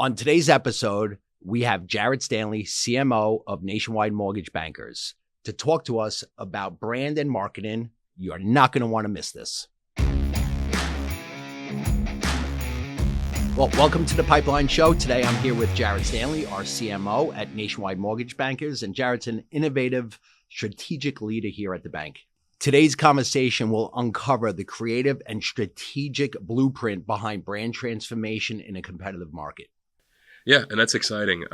On today's episode, we have Jarrett Stanley, CMO of Nationwide Mortgage Bankers, to talk to us about brand and marketing. You are not going to want to miss this. Well, welcome to the Pipeline Show. Today, I'm here with Jarrett Stanley, our CMO at Nationwide Mortgage Bankers, and Jarrett's an innovative, strategic leader here at the bank. Today's conversation will uncover the creative and strategic blueprint behind brand transformation in a competitive market. Yeah, and that's exciting.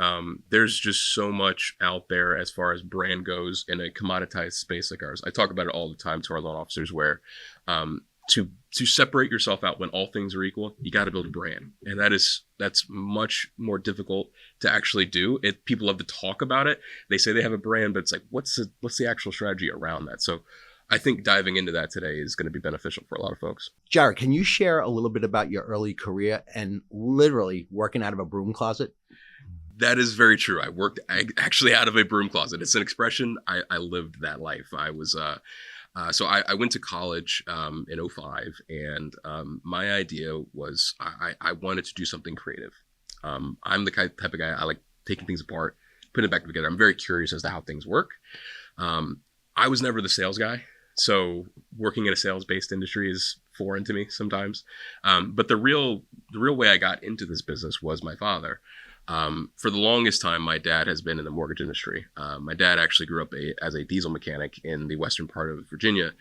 There's just so much out there as far as brand goes in a commoditized space like ours. I talk about it all the time to our loan officers where to separate yourself out when all things are equal, you got to build a brand. And that's much more difficult to actually do. People love to talk about it. They say they have a brand, but it's like, what's the actual strategy around that? So I think diving into that today is going to be beneficial for a lot of folks. Jarrett, can you share a little bit about your early career and literally working out of a broom closet? That is very true. I worked actually out of a broom closet. It's an expression. I lived that life. I was so I went to college in 2005, and my idea was I wanted to do something creative. I'm the type of guy, I like taking things apart, putting it back together. I'm very curious as to how things work. I was never the sales guy. So working in a sales-based industry is foreign to me sometimes. But the real way I got into this business was my father. For the longest time, my dad has been in the mortgage industry. My dad actually grew up as a diesel mechanic in the western part of Virginia,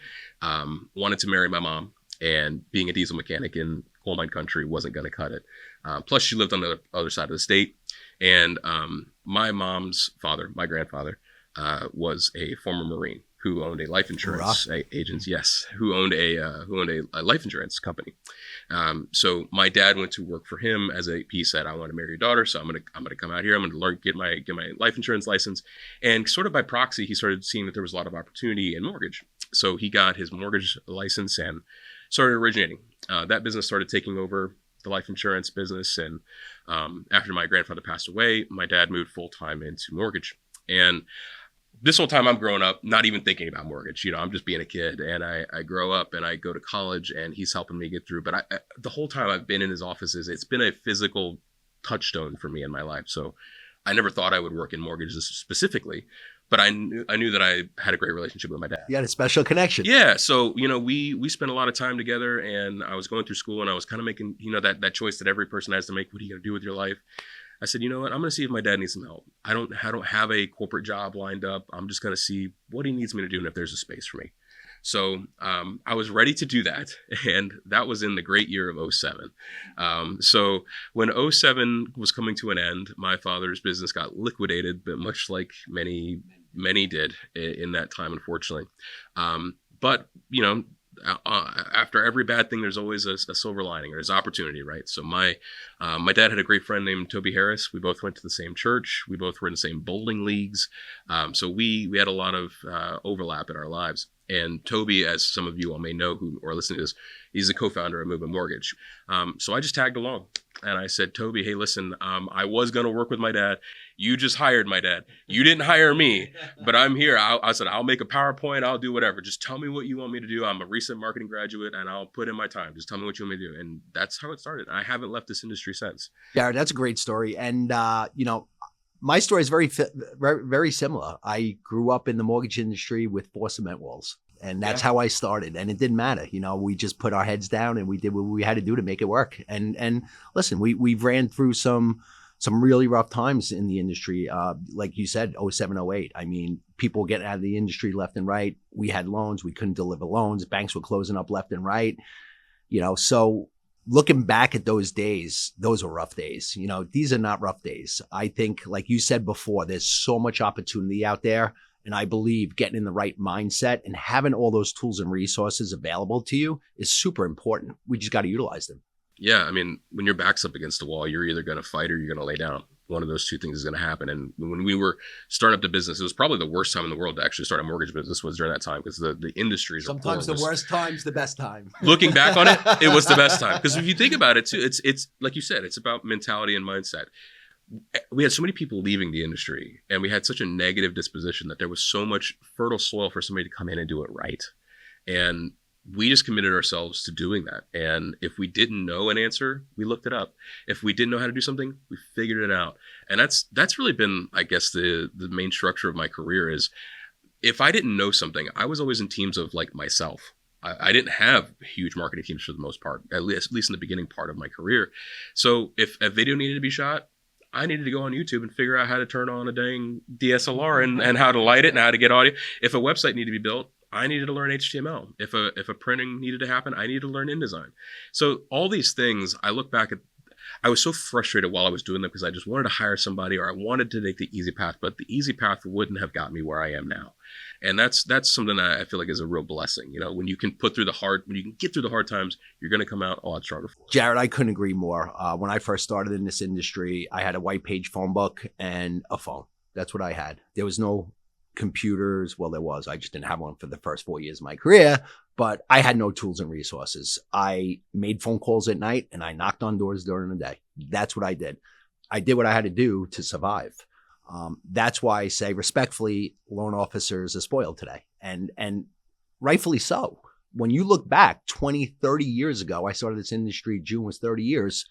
wanted to marry my mom, and being a diesel mechanic in coal mine country wasn't going to cut it. Plus, she lived on the other side of the state. And my mom's father, my grandfather, was a former Marine who owned a life insurance agent. Yes, who owned a life insurance company. So my dad went to work for him he said, I want to marry your daughter, so I'm gonna come out here. I'm gonna get my life insurance license. And sort of by proxy, he started seeing that there was a lot of opportunity in mortgage. So he got his mortgage license and started originating. That business started taking over the life insurance business. And after my grandfather passed away, my dad moved full time into mortgage. And this whole time I'm growing up, not even thinking about mortgage. I'm just being a kid, and I grow up and I go to college, and he's helping me get through. But the whole time I've been in his offices, it's been a physical touchstone for me in my life. So I never thought I would work in mortgages specifically, but I knew that I had a great relationship with my dad. You had a special connection. Yeah. So, we spent a lot of time together, and I was going through school, and I was kind of making, that choice that every person has to make. What are you going to do with your life? I said, you know what? I'm going to see if my dad needs some help. I don't have a corporate job lined up. I'm just going to see what he needs me to do and if there's a space for me. So I was ready to do that. And that was in the great year of 2007. So when 2007 was coming to an end, my father's business got liquidated, but much like many did in that time, unfortunately. But after every bad thing, there's always a silver lining. There's opportunity, right? So my dad had a great friend named Toby Harris. We both went to the same church. We both were in the same bowling leagues. So we had a lot of overlap in our lives. And Toby, as some of you all may know who are listening to this, he's the co-founder of Movement Mortgage. So I just tagged along, and I said, Toby, hey, listen, I was going to work with my dad. You just hired my dad. You didn't hire me, but I'm here. I said, I'll make a PowerPoint. I'll do whatever. Just tell me what you want me to do. I'm a recent marketing graduate, and I'll put in my time. Just tell me what you want me to do. And that's how it started. I haven't left this industry since. Jarrett, that's a great story. And, my story is very, very similar. I grew up in the mortgage industry with 4 cement walls, and that's how I started. And it didn't matter. We just put our heads down and we did what we had to do to make it work. And listen, we've ran through some really rough times in the industry. Like you said, 07, 08. I mean, people getting out of the industry left and right. We had loans. We couldn't deliver loans. Banks were closing up left and right. So looking back at those days, those were rough days. These are not rough days. I think, like you said before, there's so much opportunity out there. And I believe getting in the right mindset and having all those tools and resources available to you is super important. We just got to utilize them. Yeah. I mean, when your back's up against the wall, you're either going to fight or you're going to lay down. One of those two things is going to happen. And when we were starting up the business, it was probably the worst time in the world to actually start a mortgage business was during that time, because the industries sometimes the worst time's the best time. Looking back on it, it was the best time. Because if you think about it too, it's like you said, it's about mentality and mindset. We had so many people leaving the industry, and we had such a negative disposition that there was so much fertile soil for somebody to come in and do it right. And we just committed ourselves to doing that. And if we didn't know an answer, we looked it up. If we didn't know how to do something, we figured it out. And that's really been, I guess, the main structure of my career is, if I didn't know something, I was always in teams of like myself. I didn't have huge marketing teams for the most part, at least in the beginning part of my career. So if a video needed to be shot, I needed to go on YouTube and figure out how to turn on a dang DSLR and how to light it and how to get audio. If a website needed to be built, I needed to learn HTML. If a printing needed to happen, I needed to learn InDesign. So all these things, I look back at, I was so frustrated while I was doing them because I just wanted to hire somebody, or I wanted to take the easy path, but the easy path wouldn't have got me where I am now. And that's something that I feel like is a real blessing. You know, when you can get through the hard times, you're going to come out a lot stronger. Jarrett, I couldn't agree more. When I first started in this industry, I had a white page phone book and a phone. That's what I had. There was no computers. Well, there was. I just didn't have one for the first 4 years of my career, but I had no tools and resources. I made phone calls at night and I knocked on doors during the day. That's what I did. I did what I had to do to survive. That's why I say respectfully, loan officers are spoiled today, and rightfully so. When you look back 20, 30 years ago, I started this industry, June was 30 years,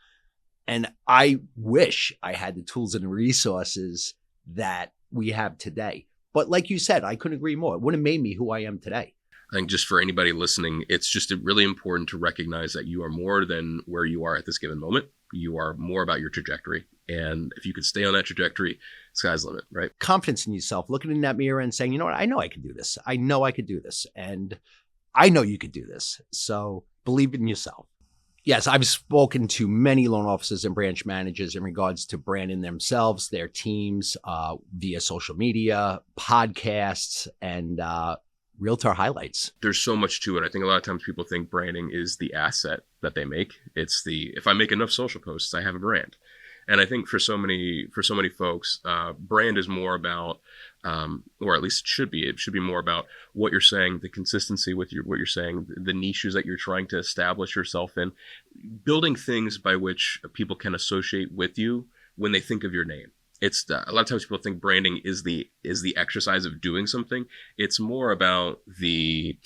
and I wish I had the tools and resources that we have today. But like you said, I couldn't agree more. It wouldn't have made me who I am today. I think just for anybody listening, it's just really important to recognize that you are more than where you are at this given moment. You are more about your trajectory. And if you could stay on that trajectory, sky's the limit, right? Confidence in yourself, looking in that mirror and saying, you know what, I know I can do this. I know I could do this. And I know you could do this. So believe in yourself. Yes, I've spoken to many loan officers and branch managers in regards to branding themselves, their teams, via social media, podcasts, and realtor highlights. There's so much to it. I think a lot of times people think branding is the asset that they make. It's if I make enough social posts, I have a brand. And I think for so many folks, brand is more about, or at least it should be more about what you're saying, the consistency with what you're saying, the niches that you're trying to establish yourself in, building things by which people can associate with you when they think of your name. It's a lot of times people think branding is the exercise of doing something. It's more about the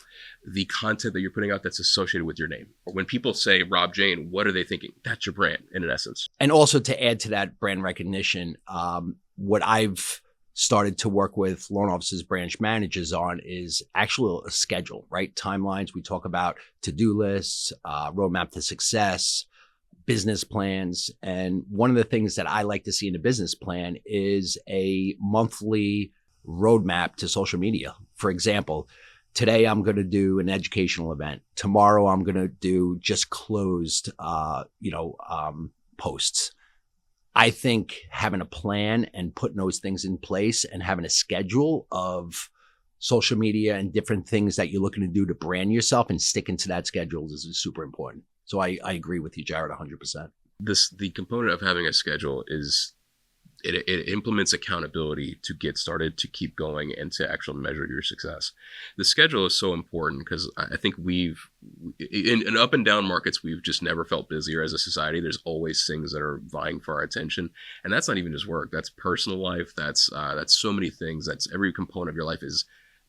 content that you're putting out that's associated with your name. When people say Rob Jayne, what are they thinking? That's your brand in essence. And also to add to that brand recognition, what I've started to work with loan officers, branch managers on is actually a schedule, right? Timelines. We talk about to-do lists, roadmap to success, business plans. And one of the things that I like to see in a business plan is a monthly roadmap to social media. For example, today I'm going to do an educational event. Tomorrow I'm going to do just closed, posts. I think having a plan and putting those things in place and having a schedule of social media and different things that you're looking to do to brand yourself and sticking to that schedule is super important. So I agree with you, Jarrett, 100%. The component of having a schedule is it implements accountability to get started, to keep going, and to actually measure your success. The schedule is so important because I think in up and down markets, we've just never felt busier as a society. There's always things that are vying for our attention. And that's not even just work. That's personal life. That's so many things. That's every component of your life is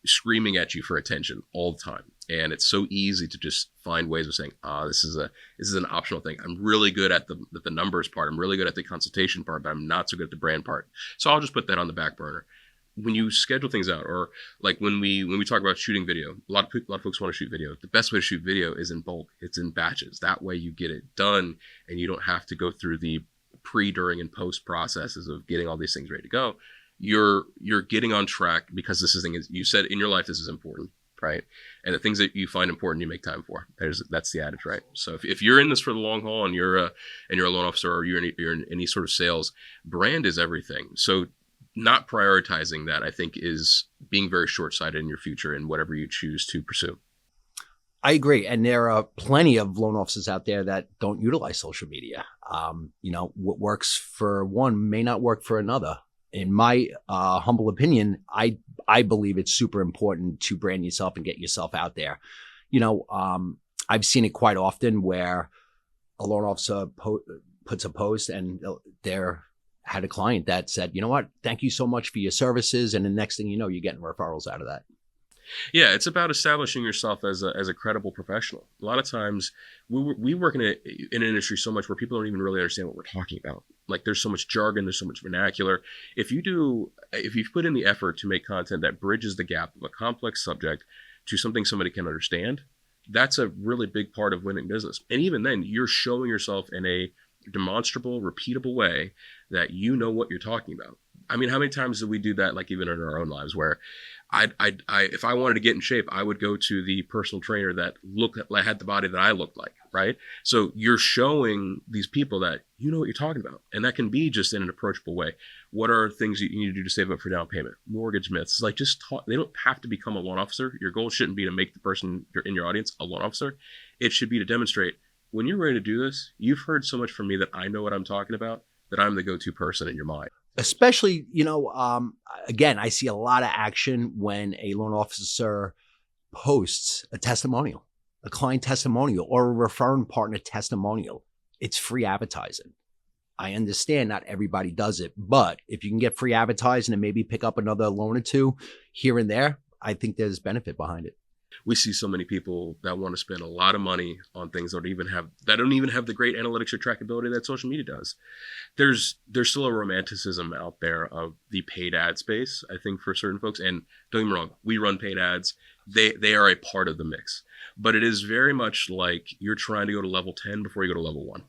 screaming at you for attention all the time. And it's so easy to just find ways of saying, this is an optional thing. I'm really good at the numbers part. I'm really good at the consultation part, but I'm not so good at the brand part. So I'll just put that on the back burner. When you schedule things out, or like when we talk about shooting video, a lot of folks want to shoot video. The best way to shoot video is in bulk. It's in batches. That way you get it done and you don't have to go through the pre, during, and post processes of getting all these things ready to go. You're getting on track because this is you said in your life, this is important, right? And the things that you find important, you make time for. That's the adage, right? So if you're in this for the long haul and you're a loan officer or you're in any sort of sales, brand is everything. So not prioritizing that, I think, is being very short-sighted in your future in whatever you choose to pursue. I agree. And there are plenty of loan officers out there that don't utilize social media. What works for one may not work for another. In my humble opinion, I believe it's super important to brand yourself and get yourself out there. I've seen it quite often where a loan officer puts a post and had a client that said, you know what, thank you so much for your services. And the next thing you know, you're getting referrals out of that. Yeah, it's about establishing yourself as a credible professional. A lot of times we work in an industry so much where people don't even really understand what we're talking about. Like there's so much jargon, there's so much vernacular. If you put in the effort to make content that bridges the gap of a complex subject to something somebody can understand, that's a really big part of winning business. And even then, you're showing yourself in a demonstrable, repeatable way that you know what you're talking about. I mean, how many times do we do that, like even in our own lives, where if I wanted to get in shape, I would go to the personal trainer that had the body that I looked like, right? So you're showing these people that you know what you're talking about, and that can be just in an approachable way. What are things you need to do to save up for down payment? Mortgage myths, like just talk. They don't have to become a loan officer. Your goal shouldn't be to make the person in your audience a loan officer. It should be to demonstrate when you're ready to do this. You've heard so much from me that I know what I'm talking about, that I'm the go-to person in your mind. Especially, again, I see a lot of action when a loan officer posts a testimonial, a client testimonial, or a referring partner testimonial. It's free advertising. I understand not everybody does it, but if you can get free advertising and maybe pick up another loan or two here and there, I think there's benefit behind it. We see so many people that want to spend a lot of money on things that don't even have the great analytics or trackability that social media does. There's still a romanticism out there of the paid ad space, I think, for certain folks. And don't get me wrong, we run paid ads. They are a part of the mix. But it is very much like you're trying to go to level 10 before you go to level 1.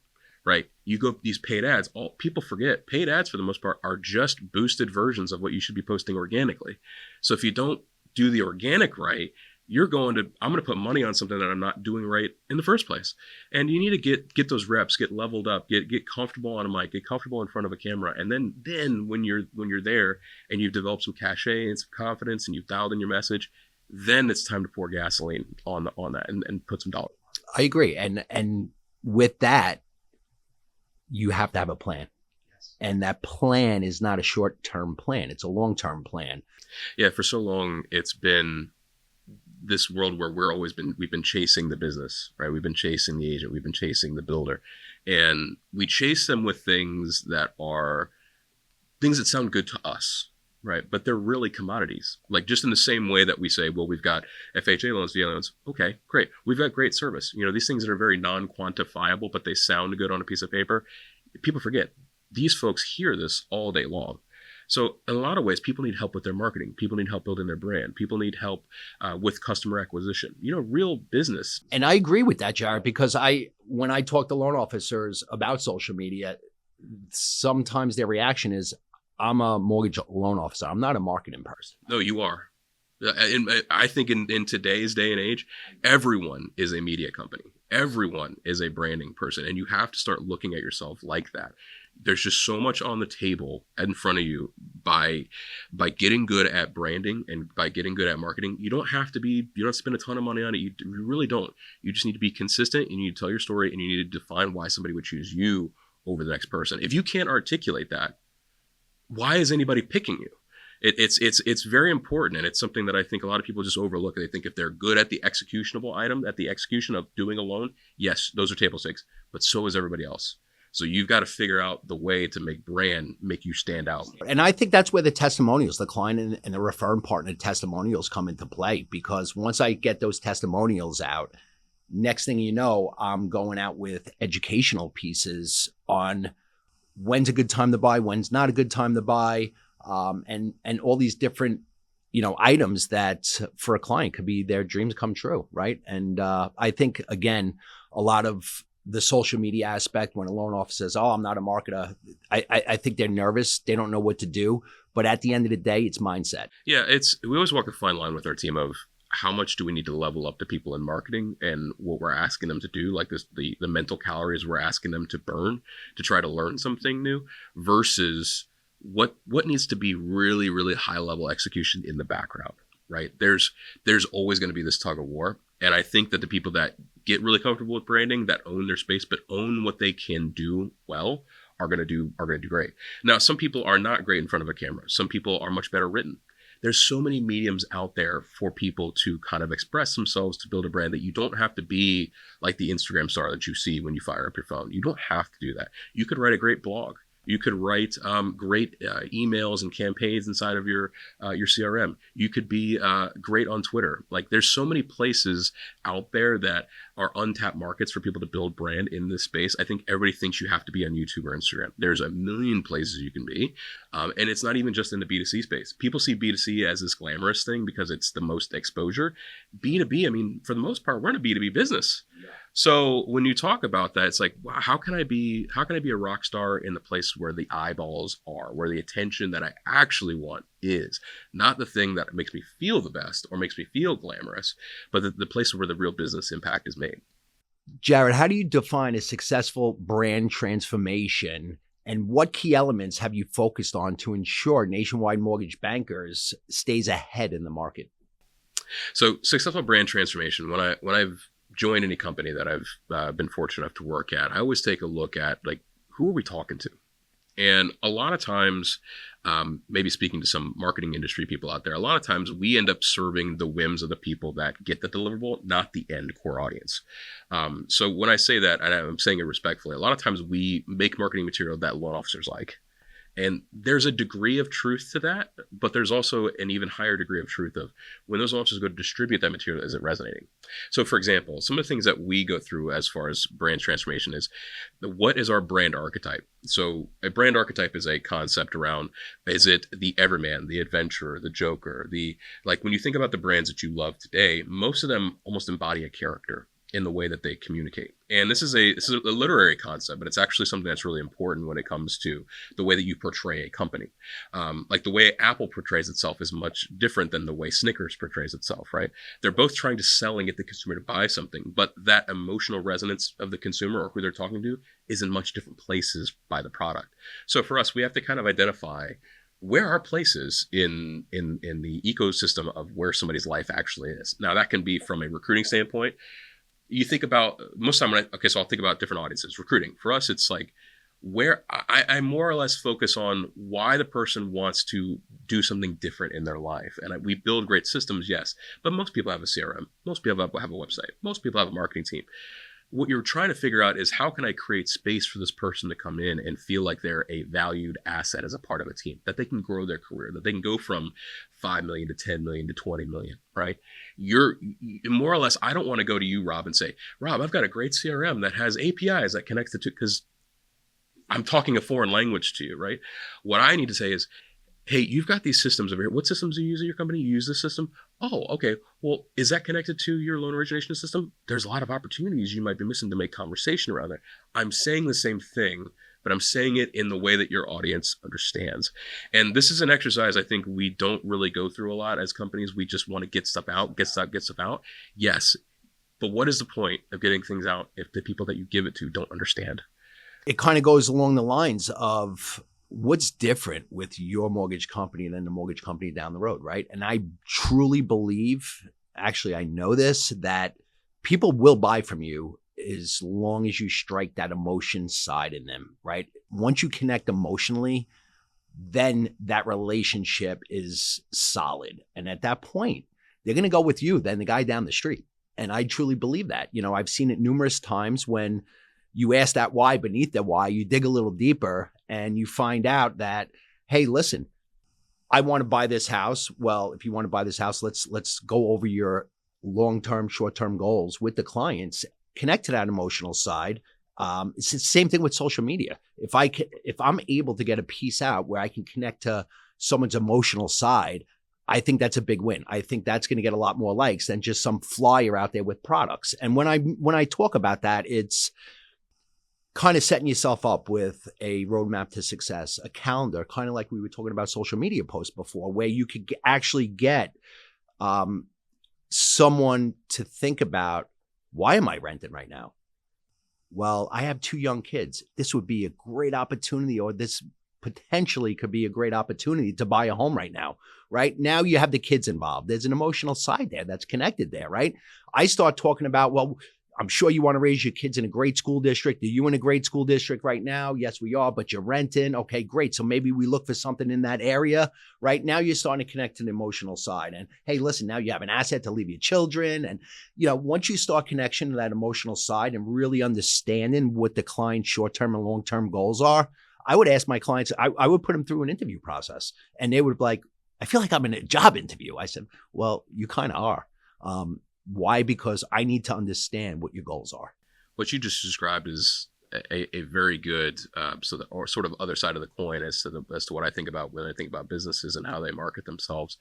Right? You go these paid ads, people forget paid ads for the most part are just boosted versions of what you should be posting organically. So if you don't do the organic right, I'm going to put money on something that I'm not doing right in the first place. And you need to get those reps, get leveled up, get comfortable on a mic, get comfortable in front of a camera. And then when you're there and you've developed some cachet and some confidence and you've dialed in your message, then it's time to pour gasoline on that and put some dollars. I agree. And with that, you have to have a plan. Yes. And that plan is not a short-term plan. It's a long-term plan. Yeah. For so long, it's been this world where we've been chasing the business, right? We've been chasing the agent, we've been chasing the builder, and we chase them with things that sound good to us, right? But they're really commodities. Like just in the same way that we say, well, we've got FHA loans, VA loans. Okay, great. We've got great service. These things that are very non-quantifiable, but they sound good on a piece of paper. People forget these folks hear this all day long. So in a lot of ways, people need help with their marketing. People need help building their brand. People need help with customer acquisition, real business. And I agree with that, Jarrett, because when I talk to loan officers about social media, sometimes their reaction is, I'm a mortgage loan officer. I'm not a marketing person. No, you are. I think in today's day and age, everyone is a media company. Everyone is a branding person. And you have to start looking at yourself like that. There's just so much on the table in front of you by getting good at branding and by getting good at marketing. You don't spend a ton of money on it. You really don't. You just need to be consistent, and you need to tell your story, and you need to define why somebody would choose you over the next person. If you can't articulate that, why is anybody picking you? It's very important, and it's something that I think a lot of people just overlook. They think if they're good at the executionable item, at the execution of doing a loan, yes, those are table stakes, but so is everybody else. So you've got to figure out the way to make you stand out. And I think that's where the testimonials, the client and the referring partner testimonials come into play, because once I get those testimonials out, next thing you know, I'm going out with educational pieces on when's a good time to buy, when's not a good time to buy, and all these different, items that for a client could be their dreams come true, right? And I think, again, a lot of the social media aspect, when a loan officer says, I'm not a marketer, I think they're nervous. They don't know what to do. But at the end of the day, it's mindset. Yeah, we always walk a fine line with our team of how much do we need to level up the people in marketing and what we're asking them to do, like the mental calories we're asking them to burn to try to learn something new, versus what needs to be really, really high level execution in the background, right? There's always going to be this tug of war. And I think that the people that get really comfortable with branding, that own their space, but own what they can do well, are going to do great. Now, some people are not great in front of a camera. Some people are much better written. There's so many mediums out there for people to kind of express themselves, to build a brand, that you don't have to be like the Instagram star that you see when you fire up your phone. You don't have to do that. You could write a great blog. You could write great emails and campaigns inside of your CRM. You could be great on Twitter. Like there's so many places out there that are untapped markets for people to build brand in this space. I think everybody thinks you have to be on YouTube or Instagram. There's a million places you can be. And it's not even just in the B2C space. People see B2C as this glamorous thing because it's the most exposure. B2B, I mean, for the most part, we're in a B2B business. Yeah. So when you talk about that, it's like, wow, how can I be a rock star in the place where the eyeballs are, where the attention that I actually want is, not the thing that makes me feel the best or makes me feel glamorous, but the place where the real business impact is made. Jarrett, how do you define a successful brand transformation, and what key elements have you focused on to ensure Nationwide Mortgage Bankers stays ahead in the market? So successful brand transformation, when I've joined any company that I've been fortunate enough to work at, I always take a look at, like, who are we talking to? And a lot of times, maybe speaking to some marketing industry people out there, a lot of times we end up serving the whims of the people that get the deliverable, not the end core audience. So when I say that, and I'm saying it respectfully, a lot of times we make marketing material that loan officers like. And there's a degree of truth to that, but there's also an even higher degree of truth of when those officers go to distribute that material, is it resonating? So for example, some of the things that we go through as far as brand transformation is, what is our brand archetype? So a brand archetype is a concept around, is it the everyman, the adventurer, the joker, like when you think about the brands that you love today, most of them almost embody a character in the way that they communicate. And this is a literary concept, but it's actually something that's really important when it comes to the way that you portray a company. Like the way Apple portrays itself is much different than the way Snickers portrays itself, right? They're both trying to sell and get the consumer to buy something, but that emotional resonance of the consumer or who they're talking to is in much different places by the product. So for us, we have to kind of identify where are places in the ecosystem of where somebody's life actually is. Now that can be from a recruiting standpoint. You think about most of the time, so I'll think about different audiences. Recruiting, for us, it's like where I more or less focus on why the person wants to do something different in their life. And we build great systems, yes, but most people have a CRM. Most people have a website. Most people have a marketing team. What you're trying to figure out is, how can I create space for this person to come in and feel like they're a valued asset as a part of a team, that they can grow their career, that they can go from 5 million to 10 million to 20 million, right? You're more or less, I don't want to go to you, Rob, and say, Rob, I've got a great CRM that has APIs that connects it to, because I'm talking a foreign language to you, right? What I need to say is, hey, you've got these systems over here. What systems do you use in your company? You use this system? Oh, okay. Well, is that connected to your loan origination system? There's a lot of opportunities you might be missing to make conversation around that. I'm saying the same thing, but I'm saying it in the way that your audience understands. And this is an exercise I think we don't really go through a lot as companies. We just want to get stuff out, get stuff out. Yes. But what is the point of getting things out if the people that you give it to don't understand? It kind of goes along the lines of, what's different with your mortgage company than the mortgage company down the road, right? And I truly believe, actually, I know this, that people will buy from you as long as you strike that emotion side in them, right? Once you connect emotionally, then that relationship is solid. And at that point, they're going to go with you than the guy down the street. And I truly believe that. You know, I've seen it numerous times when you ask that why beneath that why, you dig a little deeper and you find out that, hey, listen, I want to buy this house. Well, if you want to buy this house, let's go over your long-term, short-term goals with the clients, connect to that emotional side. It's the same thing with social media. If I'm able to get a piece out where I can connect to someone's emotional side, I think that's a big win. I think that's going to get a lot more likes than just some flyer out there with products. And when I talk about that, it's kind of setting yourself up with a roadmap to success, a calendar, kind of like we were talking about social media posts before, where you could actually get someone to think about, why am I renting right now? Well, I have 2 young kids. This would be a great opportunity, or this potentially could be a great opportunity to buy a home right now, right? Now you have the kids involved. There's an emotional side there that's connected there, right? I start talking about, well, I'm sure you want to raise your kids in a great school district. Are you in a great school district right now? Yes, we are, but you're renting. Okay, great. So maybe we look for something in that area. Right now, you're starting to connect to the emotional side. And hey, listen, now you have an asset to leave your children. And, you know, once you start connection to that emotional side and really understanding what the client's short-term and long-term goals are, I would ask my clients, I would put them through an interview process, and they would be like, I feel like I'm in a job interview. I said, well, you kind of are. Why? Because I need to understand what your goals are. What you just described is a very good or sort of other side of the coin as to what I think about when I think about businesses and how they market themselves.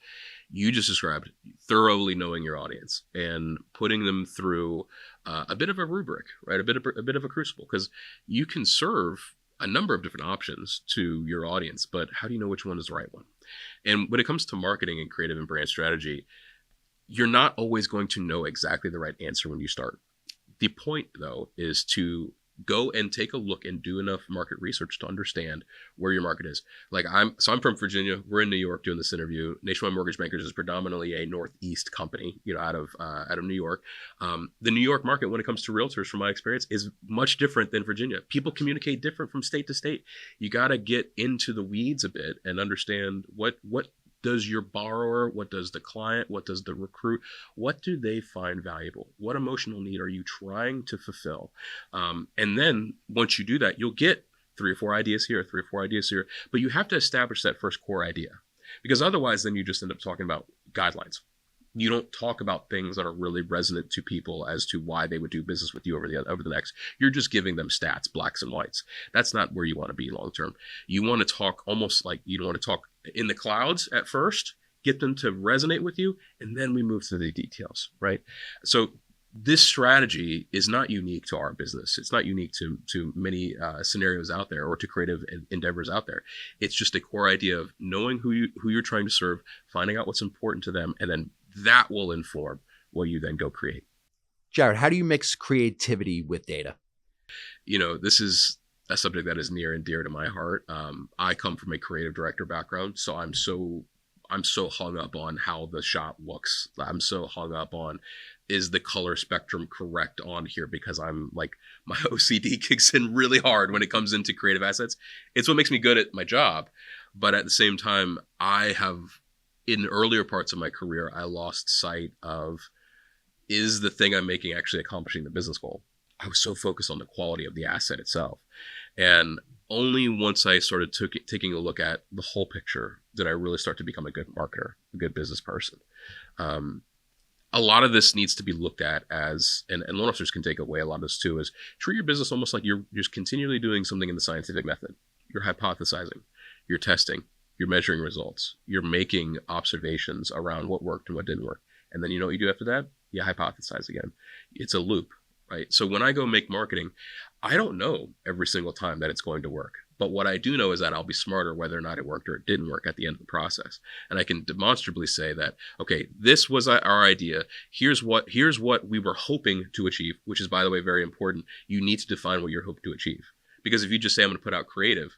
You just described thoroughly knowing your audience and putting them through a bit of a rubric, right? A bit of a crucible, because you can serve a number of different options to your audience, but how do you know which one is the right one? And when it comes to marketing and creative and brand strategy, you're not always going to know exactly the right answer when you start. The point, though, is to go and take a look and do enough market research to understand where your market is. Like I'm from Virginia. We're in New York doing this interview. Nationwide Mortgage Bankers is predominantly a Northeast company, out of New York. The New York market, when it comes to realtors, from my experience, is much different than Virginia. People communicate different from state to state. You got to get into the weeds a bit and understand what does your borrower, what does the client, what does the recruit, what do they find valuable? What emotional need are you trying to fulfill? And then once you do that, you'll get 3 or 4 ideas here, 3 or 4 ideas here, but you have to establish that first core idea, because otherwise then you just end up talking about guidelines. You don't talk about things that are really resonant to people as to why they would do business with you over the next. You're just giving them stats, blacks and whites. That's not where you want to be long term. You want to talk almost like you want to talk in the clouds at first, get them to resonate with you, and then we move to the details, right? So this strategy is not unique to our business. It's not unique to many scenarios out there or to creative endeavors out there. It's just a core idea of knowing who you're trying to serve, finding out what's important to them, and then that will inform what you then go create. Jarrett, how do you mix creativity with data? This is a subject that is near and dear to my heart. I come from a creative director background, so I'm so hung up on how the shot looks. I'm so hung up on, is the color spectrum correct on here? Because I'm like, my OCD kicks in really hard when it comes into creative assets. It's what makes me good at my job. But at the same time, in earlier parts of my career, I lost sight of, is the thing I'm making actually accomplishing the business goal? I was so focused on the quality of the asset itself. And only once I started taking a look at the whole picture did I really start to become a good marketer, a good business person. A lot of this needs to be looked at as, and loan officers can take away a lot of this too, is treat your business almost like you're just continually doing something in the scientific method. You're hypothesizing, you're testing, you're measuring results, you're making observations around what worked and what didn't work. And then you know what you do after that? You hypothesize again. It's a loop, right? So when I go make marketing, I don't know every single time that it's going to work. But what I do know is that I'll be smarter whether or not it worked or it didn't work at the end of the process. And I can demonstrably say that, okay, this was our idea. Here's what we were hoping to achieve, which is, by the way, very important. You need to define what you're hoping to achieve. Because if you just say, I'm going to put out creative,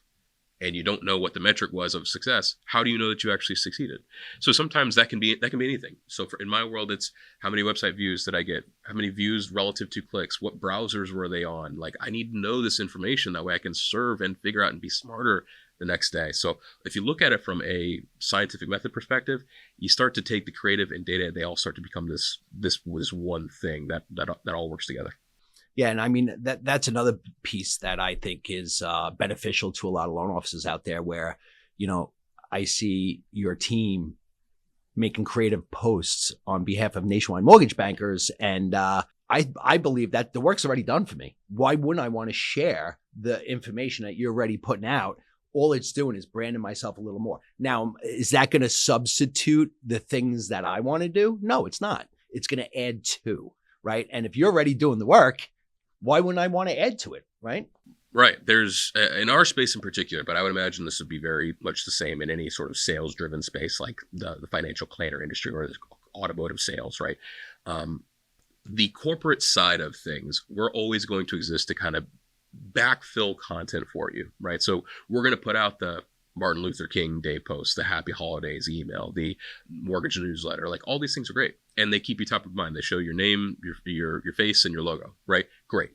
and you don't know what the metric was of success, how do you know that you actually succeeded? So sometimes that can be anything. So in my world, it's how many website views did I get? How many views relative to clicks? What browsers were they on? Like, I need to know this information. That way I can serve and figure out and be smarter the next day. So if you look at it from a scientific method perspective, you start to take the creative and data, they all start to become this one thing that all works together. Yeah, and I mean, that's another piece that I think is beneficial to a lot of loan officers out there where, I see your team making creative posts on behalf of Nationwide Mortgage Bankers. And I believe that the work's already done for me. Why wouldn't I want to share the information that you're already putting out? All it's doing is branding myself a little more. Now, is that going to substitute the things that I want to do? No, it's not. It's going to add to, right? And if you're already doing the work, why wouldn't I want to add to it, right? Right. There's, in our space in particular, but I would imagine this would be very much the same in any sort of sales-driven space like the financial planner industry or automotive sales, right? The corporate side of things, we're always going to exist to kind of backfill content for you, right? So we're going to put out the Martin Luther King Day post, the Happy Holidays email, the mortgage newsletter, like all these things are great. And they keep you top of mind. They show your name, your face and your logo, right? Great.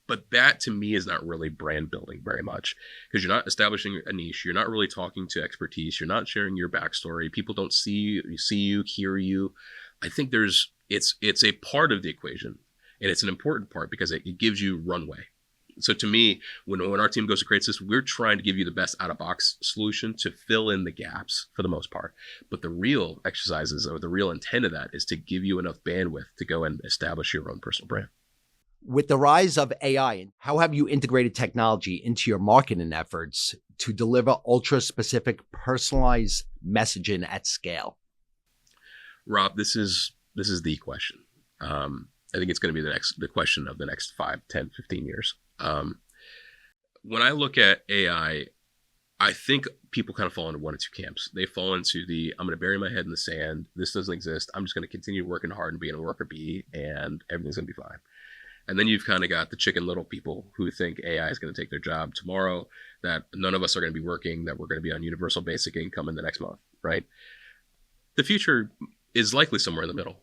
But that to me is not really brand building very much because you're not establishing a niche. You're not really talking to expertise. You're not sharing your backstory. People don't see you, hear you. I think it's a part of the equation and it's an important part because it gives you runway. So to me, when our team goes to create this, we're trying to give you the best out-of-box solution to fill in the gaps for the most part. But the real exercises, or the real intent of that, is to give you enough bandwidth to go and establish your own personal brand. With the rise of AI, how have you integrated technology into your marketing efforts to deliver ultra-specific, personalized messaging at scale? Rob, this is the question. I think it's going to be the question of the next 5, 10, 15 years. When I look at AI, I think people kind of fall into one of two camps. They fall into I'm going to bury my head in the sand. This doesn't exist. I'm just going to continue working hard and being a worker bee, and everything's going to be fine. And then you've kind of got the Chicken Little people who think AI is going to take their job tomorrow, that none of us are going to be working, that we're going to be on universal basic income in the next month, right? The future is likely somewhere in the middle.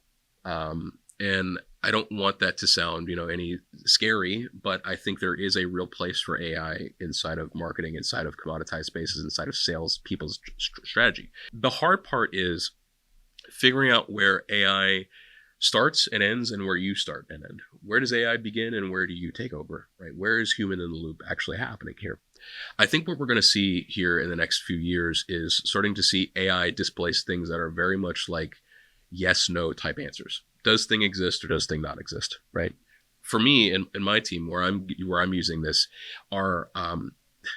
And I don't want that to sound, any scary, but I think there is a real place for AI inside of marketing, inside of commoditized spaces, inside of sales people's strategy. The hard part is figuring out where AI starts and ends and where you start and end. Where does AI begin and where do you take over, right? Where is human in the loop actually happening here? I think what we're going to see here in the next few years is starting to see AI displace things that are very much like yes, no type answers. Does thing exist or does thing not exist, right? For me and my team, where I'm using this,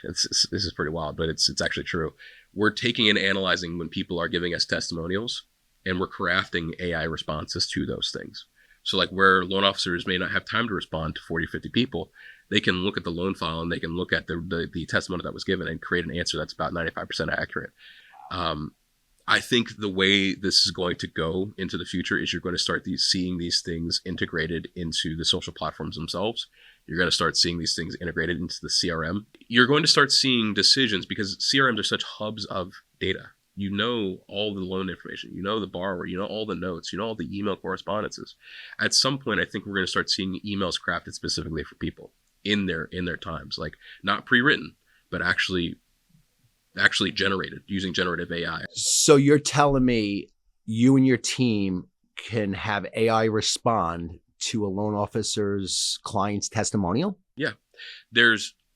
this is pretty wild, but it's actually true. We're taking and analyzing when people are giving us testimonials, and we're crafting AI responses to those things. So like where loan officers may not have time to respond to 40, 50 people, they can look at the loan file and they can look at the testimony that was given and create an answer that's about 95% accurate. I think the way this is going to go into the future is you're going to start seeing these things integrated into the social platforms themselves. You're going to start seeing these things integrated into the CRM. You're going to start seeing decisions because CRMs are such hubs of data. You know all the loan information, you know the borrower, you know all the notes, you know all the email correspondences. At some point, I think we're going to start seeing emails crafted specifically for people in their times, like not pre-written, but actually generated using generative AI. So you're telling me you and your team can have AI respond to a loan officer's client's testimonial? Yeah.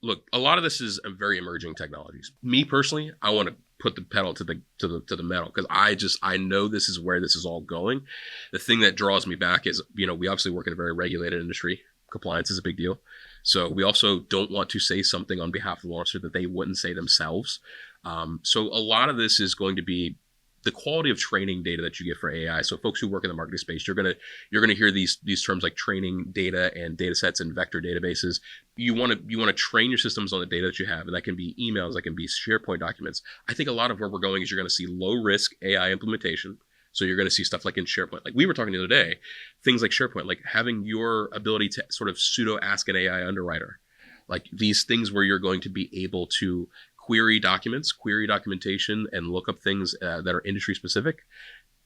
Look, a lot of this is very emerging technologies. Me personally, I want to put the pedal to the metal because I know this is where this is all going. The thing that draws me back is, we obviously work in a very regulated industry. Compliance is a big deal. So we also don't want to say something on behalf of the loan officer that they wouldn't say themselves. So a lot of this is going to be the quality of training data that you get for AI. So folks who work in the marketing space, you're gonna hear these terms like training data and data sets and vector databases. You want to train your systems on the data that you have, and that can be emails, that can be SharePoint documents. I think a lot of where we're going is you're going to see low risk AI implementation. So you're going to see stuff like in SharePoint, like we were talking the other day, things like SharePoint, like having your ability to sort of pseudo ask an AI underwriter, like these things where you're going to be able to query documents, query documentation, and look up things that are industry specific.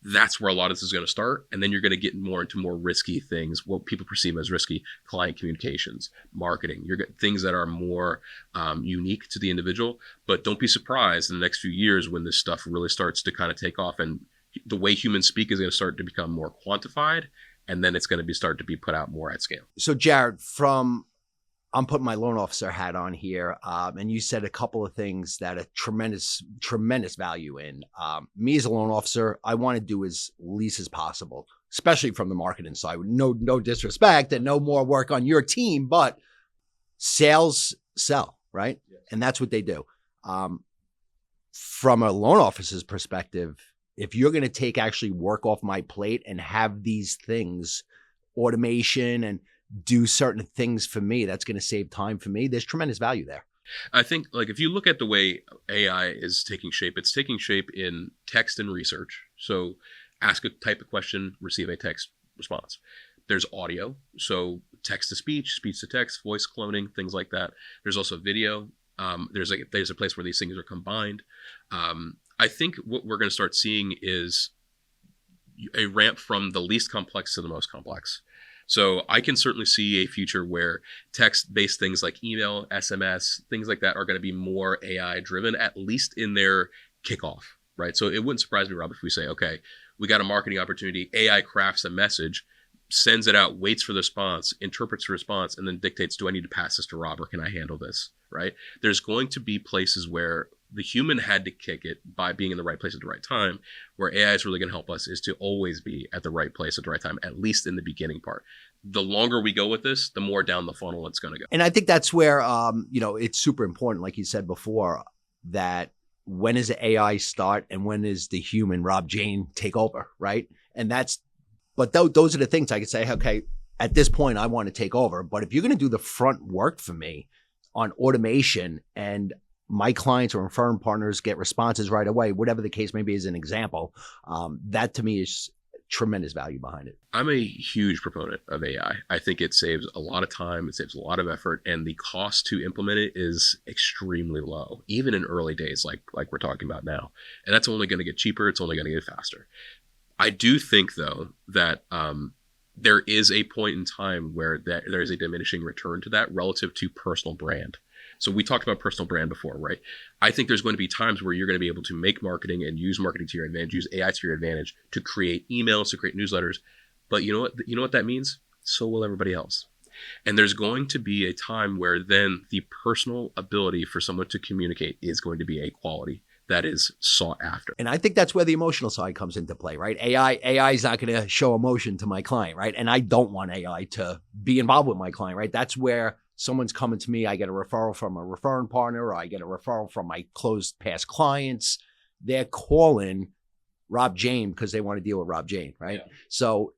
That's where a lot of this is going to start. And then you're going to get more into more risky things, what people perceive as risky, client communications, marketing. You're getting things that are more unique to the individual. But don't be surprised in the next few years when this stuff really starts to kind of take off and the way humans speak is going to start to become more quantified. And then it's going to start to be put out more at scale. So Jarrett, I'm putting my loan officer hat on here. And you said a couple of things that are tremendous value in. Me as a loan officer, I want to do as least as possible, especially from the marketing side. No disrespect and no more work on your team, but sales sell, right? Yes. And that's what they do. From a loan officer's perspective, if you're going to take actually work off my plate and have these things, automation and do certain things for me, that's going to save time for me. There's tremendous value there. I think like if you look at the way AI is taking shape, it's taking shape in text and research. So ask a type of question, receive a text response. There's audio. So text to speech, speech to text, voice cloning, things like that. There's also video. There's a place where these things are combined. I think what we're going to start seeing is a ramp from the least complex to the most complex. So I can certainly see a future where text-based things like email, SMS, things like that are going to be more AI-driven, at least in their kickoff, right? So it wouldn't surprise me, Rob, if we say, okay, we got a marketing opportunity, AI crafts a message, sends it out, waits for the response, interprets the response, and then dictates, do I need to pass this to Rob or can I handle this, right? There's going to be places where the human had to kick it by being in the right place at the right time. Where AI is really going to help us is to always be at the right place at the right time, at least in the beginning part. The longer we go with this, the more down the funnel it's going to go. And I think that's where, it's super important, like you said before, that when does the AI start and when is the human Rob Jayne take over, right? And but those are the things I could say, okay, at this point, I want to take over. But if you're going to do the front work for me on automation and my clients or firm partners get responses right away, whatever the case may be as an example, that to me is tremendous value behind it. I'm a huge proponent of AI. I think it saves a lot of time, it saves a lot of effort, and the cost to implement it is extremely low, even in early days like we're talking about now. And that's only going to get cheaper, it's only going to get faster. I do think, though, that there is a point in time where there is a diminishing return to that relative to personal brand. So we talked about personal brand before, right? I think there's going to be times where you're going to be able to make marketing and use marketing to your advantage, use AI to your advantage to create emails, to create newsletters. But you know what that means? So will everybody else. And there's going to be a time where then the personal ability for someone to communicate is going to be a quality that is sought after. And I think that's where the emotional side comes into play, right? AI is not going to show emotion to my client, right? And I don't want AI to be involved with my client, right? That's where someone's coming to me, I get a referral from a referring partner, or I get a referral from my closed past clients. They're calling Rob Jayne because they want to deal with Rob Jayne, right? Yeah. So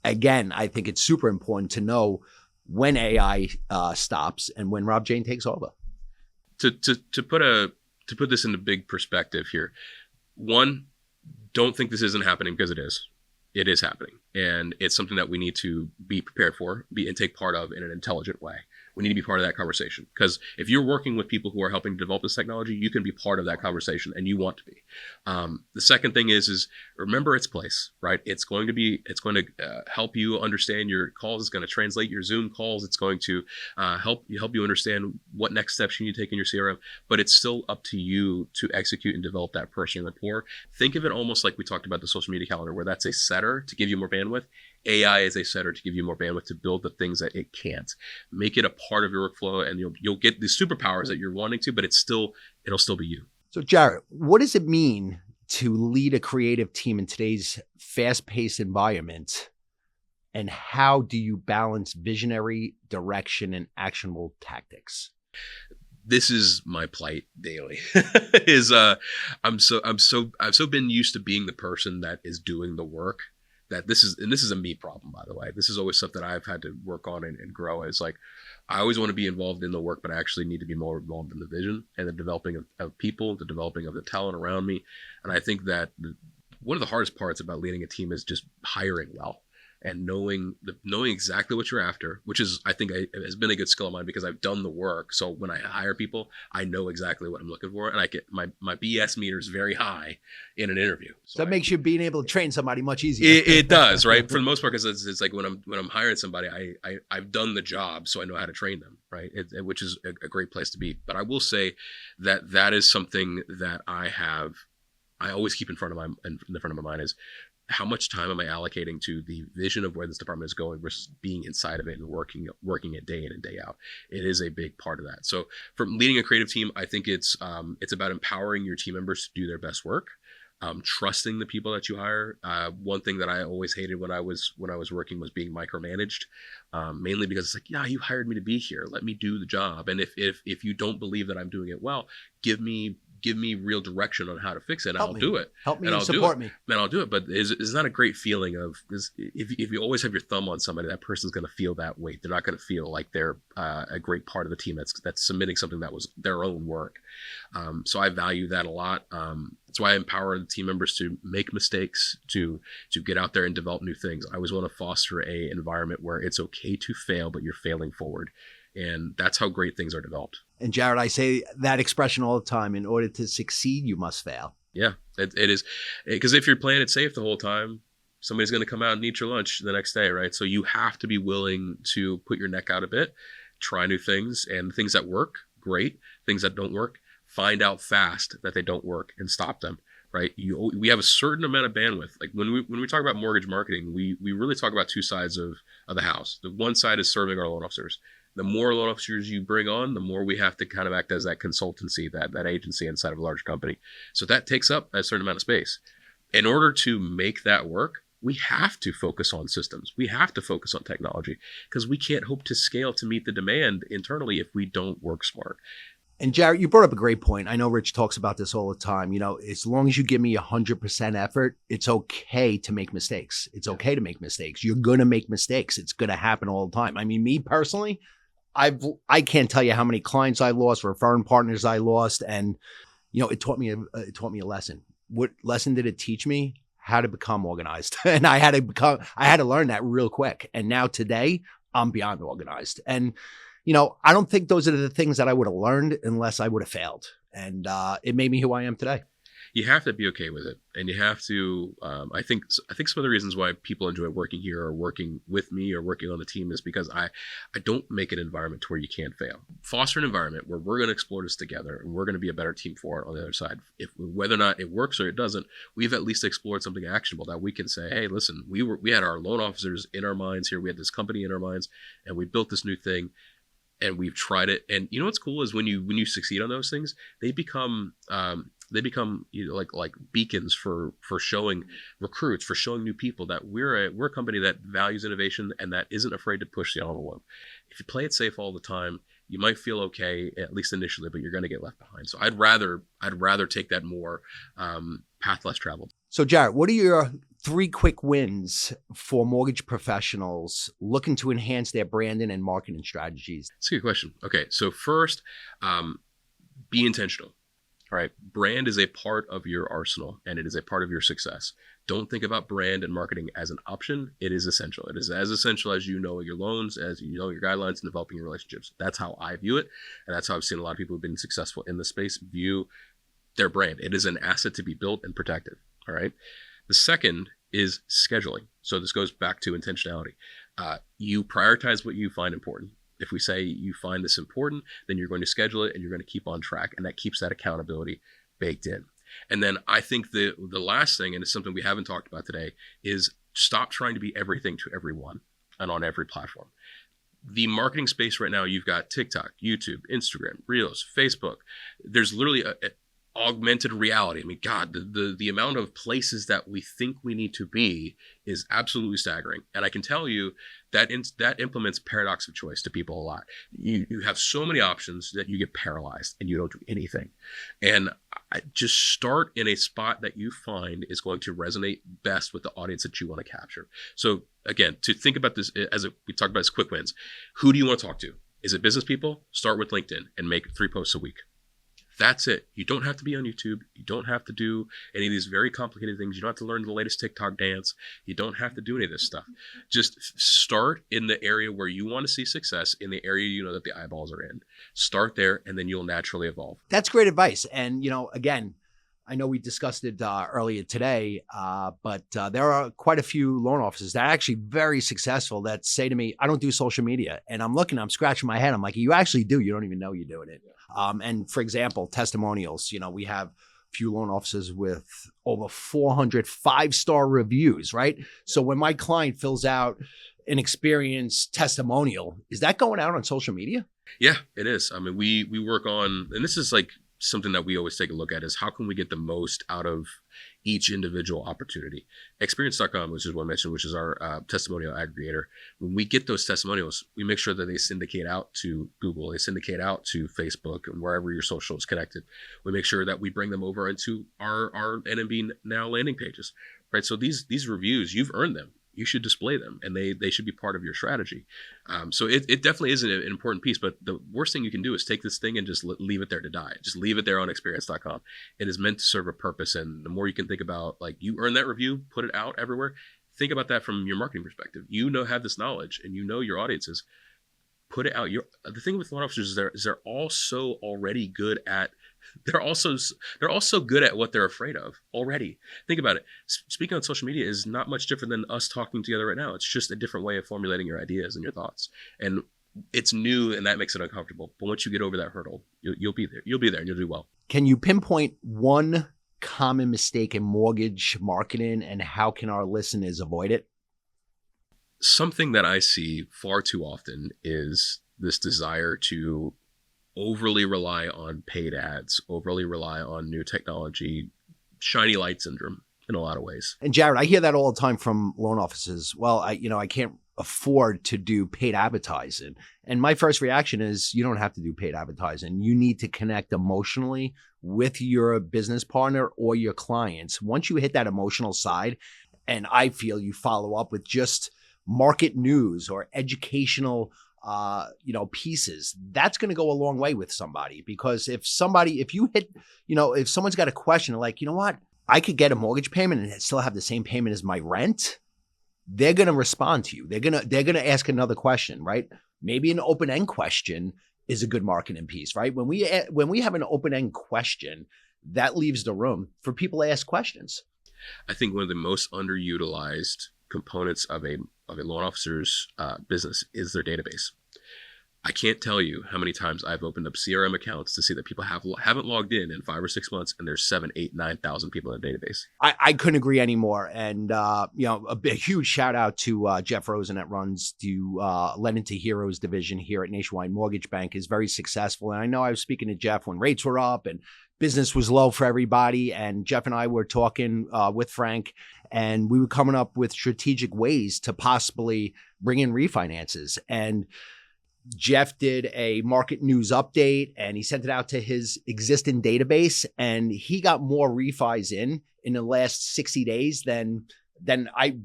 again, I think it's super important to know when AI stops and when Rob Jayne takes over. To put this into big perspective here, one, don't think this isn't happening, because it is. It is happening. And it's something that we need to be prepared for, and take part of in an intelligent way. We need to be part of that conversation, because if you're working with people who are helping to develop this technology, you can be part of that conversation, and you want to be. The second thing is remember its place, right? It's going to help you understand your calls. It's going to translate your Zoom calls. It's going to help you understand what next steps you need to take in your CRM. But it's still up to you to execute and develop that personal rapport. Think of it almost like we talked about the social media calendar, where that's a setter to give you more bandwidth. AI is a setter to give you more bandwidth to build the things that it can't. Make it a part of your workflow, and you'll get the superpowers that you're wanting to, but it'll still be you. So Jarrett, what does it mean to lead a creative team in today's fast-paced environment? And how do you balance visionary direction and actionable tactics? This is my plight daily. I've so been used to being the person that is doing the work, that this is a me problem, by the way. This is always stuff that I've had to work on and grow. It's like, I always want to be involved in the work, but I actually need to be more involved in the vision and the developing of people, the developing of the talent around me. And I think that one of the hardest parts about leading a team is just hiring well and knowing exactly what you're after, which is, I think, has been a good skill of mine, because I've done the work. So when I hire people, I know exactly what I'm looking for, and I get my BS meter is very high in an interview. So that makes you being able to train somebody much easier. It does, right? For the most part, because it's like when I'm hiring somebody, I've done the job, so I know how to train them, right? Which is a great place to be. But I will say that is something that I always keep in front of my mind is, how much time am I allocating to the vision of where this department is going versus being inside of it and working it day in and day out? It is a big part of that. So from leading a creative team, I think it's about empowering your team members to do their best work, trusting the people that you hire. One thing that I always hated when I was working was being micromanaged, mainly because it's like, yeah, you hired me to be here. Let me do the job. And if you don't believe that I'm doing it well, give me real direction on how to fix it, and I'll do it. Help me and support me. And I'll do it. But it's not a great feeling if you always have your thumb on somebody, that person's going to feel that weight. They're not going to feel like they're a great part of the team that's submitting something that was their own work. So I value that a lot. That's why I empower the team members to make mistakes, to get out there and develop new things. I always want to foster an environment where it's okay to fail, but you're failing forward. And that's how great things are developed. And Jarrett, I say that expression all the time. In order to succeed, you must fail. Yeah, it is. Because if you're playing it safe the whole time, somebody's going to come out and eat your lunch the next day, right? So you have to be willing to put your neck out a bit, try new things, and things that work, great. Things that don't work, find out fast that they don't work and stop them. Right? We have a certain amount of bandwidth. Like when we talk about mortgage marketing, we really talk about two sides of the house. The one side is serving our loan officers. The more loan officers you bring on, the more we have to kind of act as that consultancy, that agency inside of a large company. So that takes up a certain amount of space. In order to make that work, we have to focus on systems. We have to focus on technology because we can't hope to scale to meet the demand internally if we don't work smart. And Jarrett, you brought up a great point. I know Rich talks about this all the time. You know, as long as you give me 100% effort, it's okay to make mistakes. It's okay to make mistakes. You're going to make mistakes. It's going to happen all the time. I mean, me personally, I can't tell you how many clients I lost, referring partners I lost. And, you know, it taught me a lesson. What lesson did it teach me? How to become organized. And I had to learn that real quick. And now today I'm beyond organized. And, you know, I don't think those are the things that I would have learned unless I would have failed. And it made me who I am today. You have to be okay with it. And you have to, I think some of the reasons why people enjoy working here or working with me or working on the team is because I don't make an environment where you can't fail. Foster an environment where we're going to explore this together and we're going to be a better team for it on the other side. Whether or not it works or it doesn't, we've at least explored something actionable that we can say, hey, listen, we had our loan officers in our minds here. We had this company in our minds and we built this new thing. And we've tried it. And you know what's cool is when you succeed on those things, they become you know, like beacons for showing recruits, for showing new people that we're a company that values innovation and that isn't afraid to push the envelope. If you play it safe all the time, you might feel okay, at least initially, but you're going to get left behind. So I'd rather take that more path less traveled. So Jarrett, what are your 3 quick wins for mortgage professionals looking to enhance their branding and marketing strategies? That's a good question. Okay, so first, be intentional. All right, brand is a part of your arsenal and it is a part of your success. Don't think about brand and marketing as an option. It is essential. It is as essential as you know your loans, as you know your guidelines, and developing your relationships. That's how I view it. And that's how I've seen a lot of people who've been successful in the space view their brand. It is an asset to be built and protected. All right. The second is scheduling. So this goes back to intentionality. You prioritize what you find important. If we say you find this important, then you're going to schedule it and you're going to keep on track. And that keeps that accountability baked in. And then I think the last thing, and it's something we haven't talked about today, is stop trying to be everything to everyone and on every platform. The marketing space right now, you've got TikTok, YouTube, Instagram, Reels, Facebook. There's literally a augmented reality. I mean, God, the amount of places that we think we need to be is absolutely staggering. And I can tell you that that implements paradox of choice to people a lot. You have so many options that you get paralyzed and you don't do anything. And just start in a spot that you find is going to resonate best with the audience that you want to capture. So again, to think about this we talked about as quick wins, who do you want to talk to? Is it business people? Start with LinkedIn and make 3 posts a week. That's it. You don't have to be on YouTube. You don't have to do any of these very complicated things. You don't have to learn the latest TikTok dance. You don't have to do any of this stuff. Just start in the area where you want to see success, in the area you know that the eyeballs are in. Start there, and then you'll naturally evolve. That's great advice. And, you know, again, I know we discussed it earlier today, but there are quite a few loan officers that are actually very successful that say to me, I don't do social media. And I'm scratching my head. I'm like, you actually do. You don't even know you're doing it. And for example, testimonials, you know, we have a few loan officers with over 400 5-star reviews, right? So when my client fills out an experience testimonial, is that going out on social media? Yeah, it is. I mean, we work on, and this is like something that we always take a look at, is how can we get the most out of each individual opportunity. Experience.com, which is what I mentioned, which is our testimonial aggregator. When we get those testimonials, we make sure that they syndicate out to Google, they syndicate out to Facebook, and wherever your social is connected. We make sure that we bring them over into our NMB Now landing pages, right? So these reviews, you've earned them. You should display them, and they should be part of your strategy. So it definitely is an important piece, but the worst thing you can do is take this thing and just leave it there to die. Just leave it there on experience.com. It is meant to serve a purpose, and the more you can think about, like, you earn that review, put it out everywhere. Think about that from your marketing perspective. You have this knowledge, and you know your audiences. Put it out. The thing with loan officers is they're all so already good at. They're also good at what they're afraid of already. Think about it. Speaking on social media is not much different than us talking together right now. It's just a different way of formulating your ideas and your thoughts. And it's new, and that makes it uncomfortable. But once you get over that hurdle, you'll be there. You'll be there, and you'll do well. Can you pinpoint one common mistake in mortgage marketing, and how can our listeners avoid it? Something that I see far too often is this desire to overly rely on paid ads, overly rely on new technology, shiny light syndrome in a lot of ways. And Jarrett, I hear that all the time from loan officers. Well, I can't afford to do paid advertising. And my first reaction is, you don't have to do paid advertising. You need to connect emotionally with your business partner or your clients. Once you hit that emotional side, and I feel you follow up with just market news or educational pieces, that's going to go a long way with somebody. Because if you hit, if someone's got a question like, you know what, I could get a mortgage payment and still have the same payment as my rent, they're going to respond to you. They're going to ask another question, right? Maybe an open-end question is a good marketing piece, right? When we have an open-end question, that leaves the room for people to ask questions. I think one of the most underutilized components of a loan officer's business is their database. I can't tell you how many times I've opened up CRM accounts to see that people haven't logged in 5 or 6 months, and there's 7, 8, 9,000 people in the database. I couldn't agree anymore. And a huge shout out to Jeff Rosen that runs the Lending to Heroes division here at Nationwide Mortgage Bank. Is very successful. And I know I was speaking to Jeff when rates were up and business was low for everybody. And Jeff and I were talking with Frank, and we were coming up with strategic ways to possibly bring in refinances. And Jeff did a market news update and he sent it out to his existing database, and he got more refis in the last 60 days than I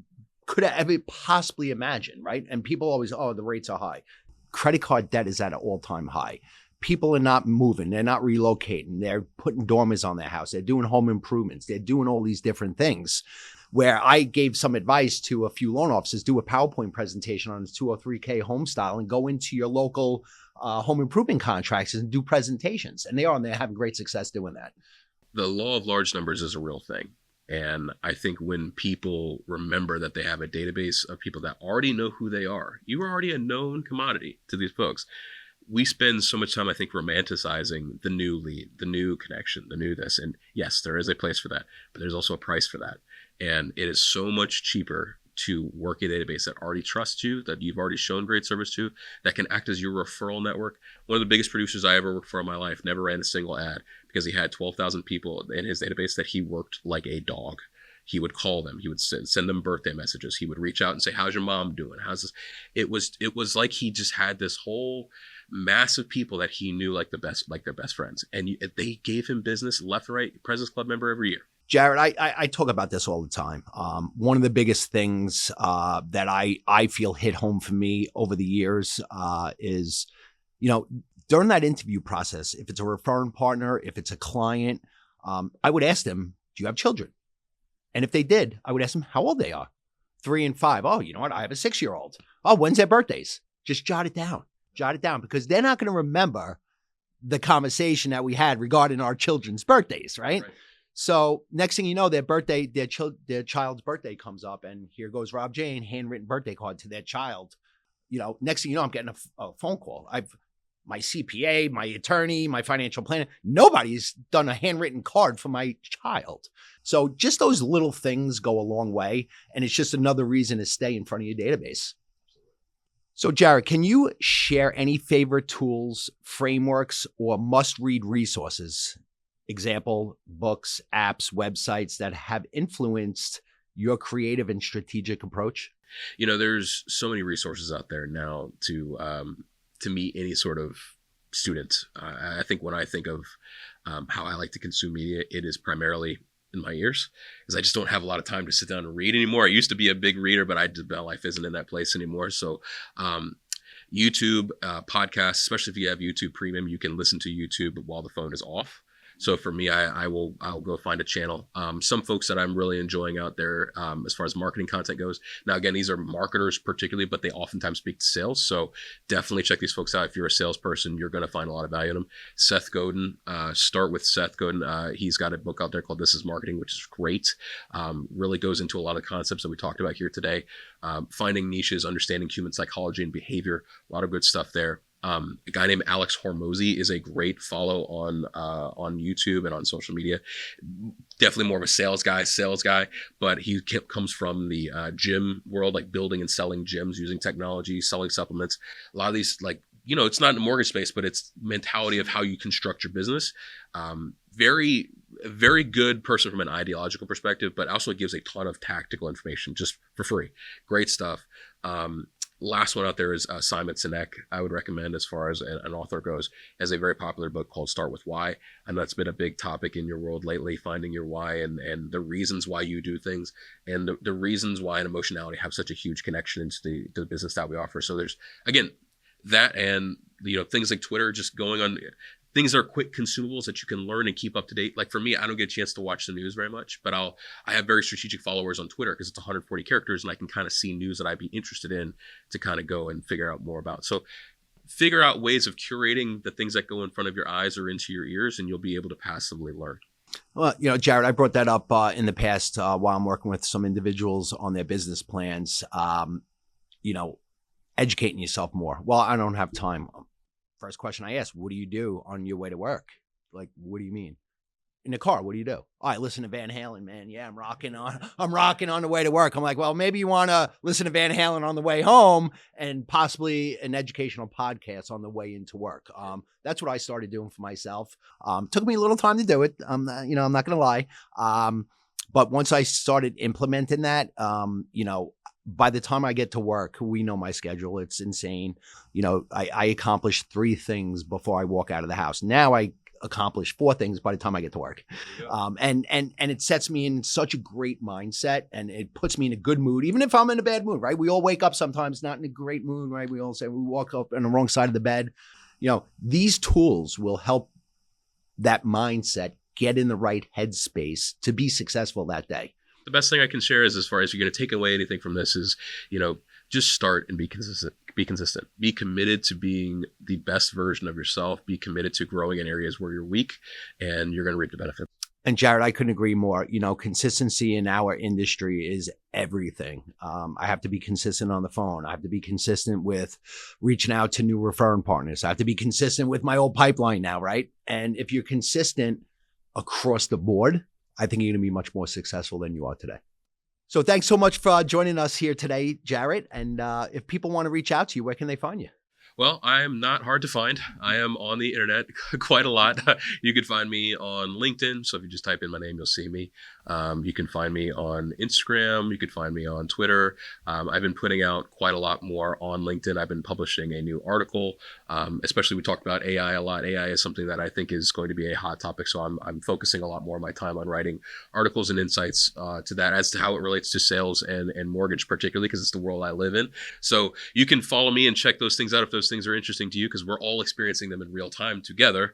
could have ever possibly imagined, right? And people always, the rates are high. Credit card debt is at an all-time high. People are not moving. They're not relocating. They're putting dormers on their house. They're doing home improvements. They're doing all these different things. Where I gave some advice to a few loan officers, do a PowerPoint presentation on this 203K home style and go into your local home improvement contractors and do presentations. And they're having great success doing that. The law of large numbers is a real thing. And I think when people remember that they have a database of people that already know who they are, you are already a known commodity to these folks. We spend so much time, I think, romanticizing the new lead, the new connection, the new this. And yes, there is a place for that, but there's also a price for that. And it is so much cheaper to work a database that already trusts you, that you've already shown great service to, that can act as your referral network. One of the biggest producers I ever worked for in my life never ran a single ad because he had 12,000 people in his database that he worked like a dog. He would call them. He would send them birthday messages. He would reach out and say, "How's your mom doing? How's this?" It was like he just had this whole mass of people that he knew like their best friends, and they gave him business left and right. President's Club member every year. Jarrett, I talk about this all the time. One of the biggest things that I feel hit home for me over the years is, during that interview process, if it's a referring partner, if it's a client, I would ask them, "Do you have children?" And if they did, I would ask them how old they are. 3 and 5. Oh, you know what? I have a 6-year-old. Oh, when's their birthdays? Just jot it down. Jot it down, because they're not going to remember the conversation that we had regarding our children's birthdays, right? So next thing you know, their child's birthday comes up, and here goes Rob Jayne, handwritten birthday card to their child. Next thing you know, I'm getting a phone call. My CPA, my attorney, my financial planner, nobody's done a handwritten card for my child. So just those little things go a long way, and it's just another reason to stay in front of your database. So Jarrett, can you share any favorite tools, frameworks, or must-read resources? Example, books, apps, websites that have influenced your creative and strategic approach? There's so many resources out there now to meet any sort of student. I think when I think of how I like to consume media, it is primarily in my ears, because I just don't have a lot of time to sit down and read anymore. I used to be a big reader, but my life isn't in that place anymore. So YouTube, podcasts, especially if you have YouTube Premium, you can listen to YouTube while the phone is off. So for me, I'll go find a channel. Some folks that I'm really enjoying out there as far as marketing content goes. Now, again, these are marketers particularly, but they oftentimes speak to sales. So definitely check these folks out. If you're a salesperson, you're going to find a lot of value in them. Seth Godin, start with Seth Godin. He's got a book out there called This is Marketing, which is great. Really goes into a lot of concepts that we talked about here today. Finding niches, understanding human psychology and behavior, a lot of good stuff there. A guy named Alex Hormozy is a great follow on YouTube and on social media. Definitely more of a sales guy, but he comes from the gym world, like building and selling gyms using technology, selling supplements. A lot of these, like, it's not in the mortgage space, but it's mentality of how you construct your business. Very, very good person from an ideological perspective, but also gives a ton of tactical information just for free. Great stuff. Last one out there is Simon Sinek. I would recommend, as far as an author goes, has a very popular book called Start With Why. I know that's been a big topic in your world lately, finding your why and the reasons why you do things, and the reasons why and emotionality have such a huge connection into the business that we offer. So there's, again, that, and things like Twitter, just going on. Things are quick consumables that you can learn and keep up to date. Like for me, I don't get a chance to watch the news very much, but I have very strategic followers on Twitter because it's 140 characters, and I can kind of see news that I'd be interested in to kind of go and figure out more about. So figure out ways of curating the things that go in front of your eyes or into your ears, and you'll be able to passively learn. Well, Jarrett, I brought that up in the past while I'm working with some individuals on their business plans. Educating yourself more. Well, I don't have time. First question I ask, what do you do on your way to work? Like, what do you mean? In the car, what do you do? Oh, I listen to Van Halen, man. Yeah, I'm rocking on the way to work. I'm like, well, maybe you want to listen to Van Halen on the way home and possibly an educational podcast on the way into work. That's what I started doing for myself. Took me a little time to do it. I'm not going to lie. But once I started implementing that, by the time I get to work, we know my schedule. It's insane. I accomplish 3 things before I walk out of the house. Now I accomplish 4 things by the time I get to work. And it sets me in such a great mindset, and it puts me in a good mood, even if I'm in a bad mood, right? We all wake up sometimes not in a great mood, right? We all say we walk up on the wrong side of the bed. These tools will help that mindset get in the right headspace to be successful that day. The best thing I can share is, as far as you're going to take away anything from this, is, just start and be consistent. Be consistent. Be committed to being the best version of yourself. Be committed to growing in areas where you're weak, and you're going to reap the benefits. And Jarrett, I couldn't agree more. Consistency in our industry is everything. I have to be consistent on the phone. I have to be consistent with reaching out to new referring partners. I have to be consistent with my old pipeline now, right? And if you're consistent across the board, I think you're going to be much more successful than you are today. So thanks so much for joining us here today, Jarrett. And if people want to reach out to you, where can they find you? Well, I am not hard to find. I am on the internet quite a lot. You can find me on LinkedIn. So if you just type in my name, you'll see me. You can find me on Instagram. You can find me on Twitter. I've been putting out quite a lot more on LinkedIn. I've been publishing a new article, especially we talked about AI a lot. AI is something that I think is going to be a hot topic. So I'm focusing a lot more of my time on writing articles and insights to that, as to how it relates to sales and mortgage, particularly because it's the world I live in. So you can follow me and check those things out if those things are interesting to you, because we're all experiencing them in real time together.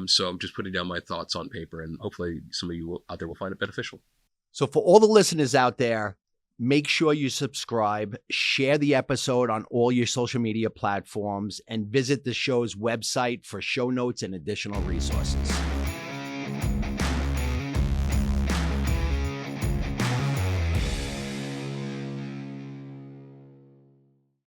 So I'm just putting down my thoughts on paper, and hopefully some of you out there will find it beneficial. So for all the listeners out there, make sure you subscribe, share the episode on all your social media platforms, and visit the show's website for show notes and additional resources.